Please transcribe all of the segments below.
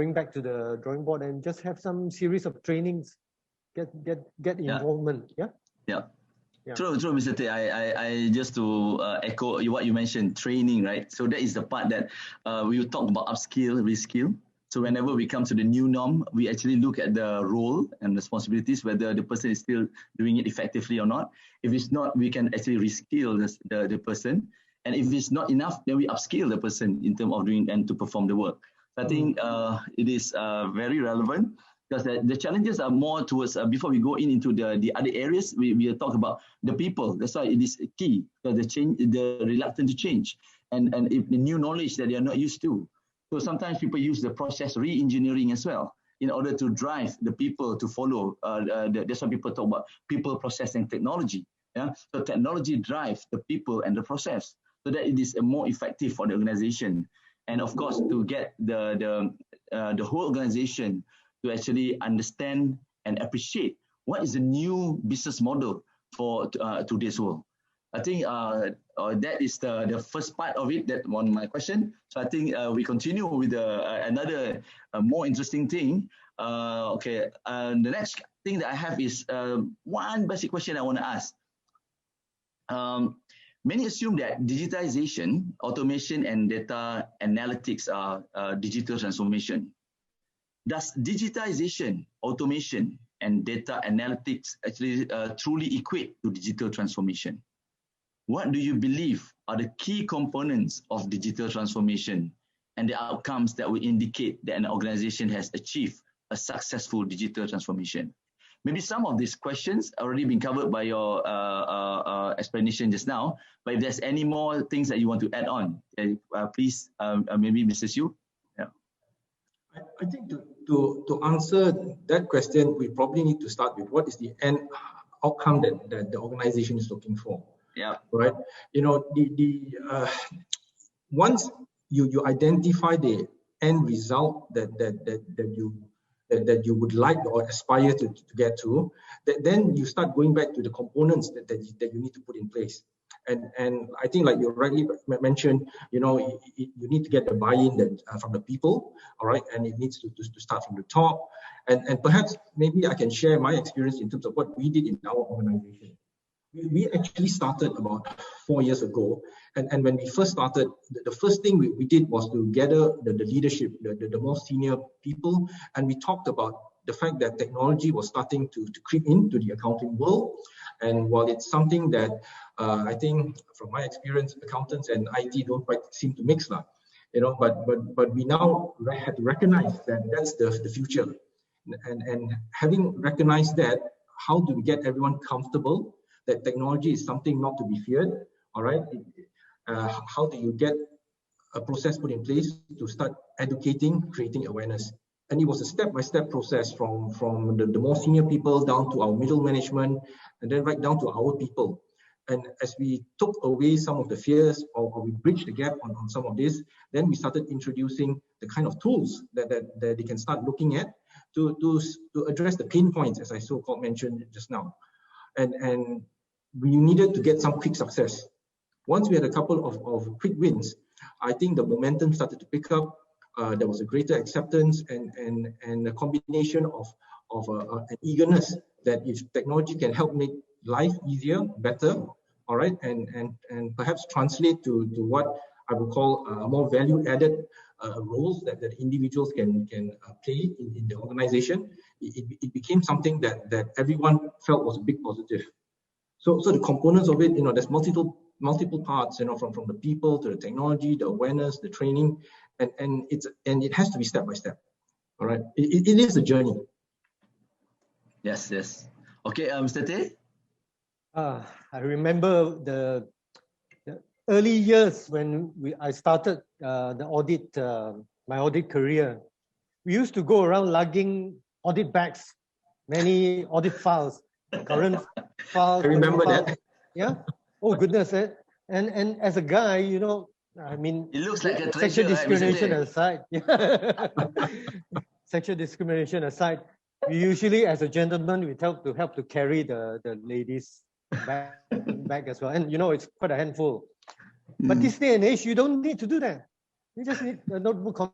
going back to the drawing board and just have some series of trainings, get involvement. Yeah. Yeah. True, Mr. Teh. I just to echo what you mentioned, training, right? So that is the part that we will talk about upskill, reskill. So whenever we come to the new norm, we actually look at the role and responsibilities, whether the person is still doing it effectively or not. If it's not, we can actually reskill the person. And if it's not enough, then we upskill the person in terms of doing and to perform the work. So I think it is very relevant, because the challenges are more towards, before we go into the other areas, we will talk about the people. That's why it is key, because the reluctant to change, and if the new knowledge that they are not used to. So sometimes people use the process re-engineering as well in order to drive the people to follow. That's why people talk about people, process, and technology. Yeah, so technology drives the people and the process, so that it is more effective for the organization, and of course to get the whole organization to actually understand and appreciate what is the new business model for today's world. I think that is the first part of it, that one my question. So I think we continue with another more interesting thing. The next thing that I have is one basic question I want to ask. Many assume that digitization, automation, and data analytics are digital transformation. Does digitization, automation, and data analytics actually truly equate to digital transformation? What do you believe are the key components of digital transformation and the outcomes that will indicate that an organization has achieved a successful digital transformation? Maybe some of these questions have already been covered by your explanation just now, but if there's any more things that you want to add on, please, maybe Mr. Siu. I think to answer that question, we probably need to start with what is the end outcome that the organization is looking for. Yeah. Right. You know, once you identify the end result that you would like or aspire to get to, then you start going back to the components that you need to put in place. And I think, like you rightly mentioned, you know, you need to get the buy-in from the people, all right, and it needs to start from the top. And perhaps maybe I can share my experience in terms of what we did in our organization. We actually started about 4 years ago, and when we first started, the first thing we did was to gather the leadership, the more senior people, and we talked about the fact that technology was starting to creep into the accounting world. And while it's something that I think, from my experience, accountants and IT don't quite seem to mix, you know, but we now have to recognize that that's the future. And having recognized that, how do we get everyone comfortable that technology is something not to be feared? All right. How do you get a process put in place to start educating, creating awareness? And it was a step-by-step process from the more senior people down to our middle management, and then right down to our people. And as we took away some of the fears, or we bridged the gap on some of this, then we started introducing the kind of tools that they can start looking at to address the pain points, as I so-called mentioned just now. And we needed to get some quick success. Once we had a couple of quick wins, I think the momentum started to pick up. There was a greater acceptance and a combination of an eagerness that if technology can help make life easier, better, all right, and perhaps translate to what I would call more value-added roles that individuals can play in the organization, it became something that everyone felt was a big positive. So the components of it, you know, there's multiple parts, you know, from the people to the technology, the awareness, the training, and it has to be step by step. All right, it is a journey. Yes. Okay, Mr. Teh. I remember the early years when I started the audit, my audit career. We used to go around lugging audit bags, many audit files, current files. I remember that. Yeah. Oh goodness. And as a guy, you know, I mean, it looks like a sexual treasure, discrimination aside. Sexual discrimination aside, we usually, as a gentleman, we help to carry the ladies' bag as well. And you know, it's quite a handful. But this day and age, you don't need to do that. You just need a notebook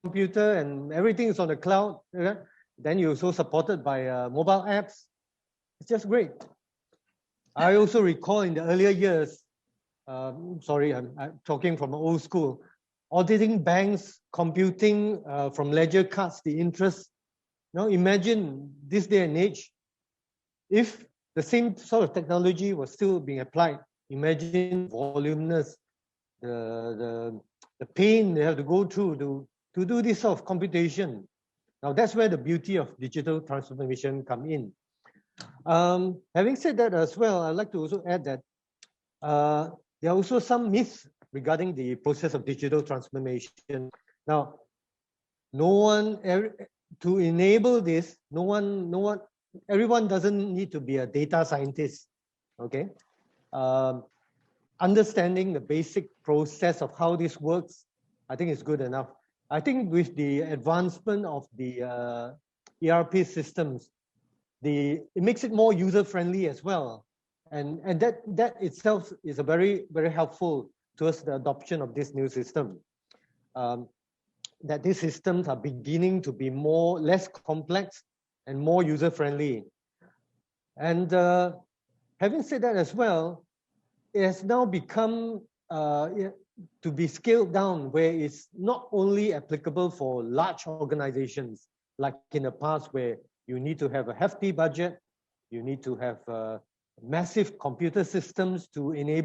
computer and everything is on the cloud. Then you're also supported by mobile apps. It's just great. I also recall in the earlier years, sorry, I'm talking from old school, auditing banks, computing from ledger cards, the interest. Now imagine this day and age, if the same sort of technology was still being applied, imagine voluminous, the pain they have to go through to do this sort of computation. Now that's where the beauty of digital transformation come in. Having said that as well, I'd like to also add that there are also some myths regarding the process of digital transformation. Now, to enable this, everyone doesn't need to be a data scientist, okay? Understanding the basic process of how this works, I think is good enough. I think with the advancement of the ERP systems, it makes it more user-friendly as well. And that itself is a very, very helpful towards the adoption of this new system. That these systems are beginning to be less complex and more user-friendly. And having said that as well, it has now become to be scaled down, where it's not only applicable for large organizations, like in the past where you need to have a hefty budget, you need to have massive computer systems to enable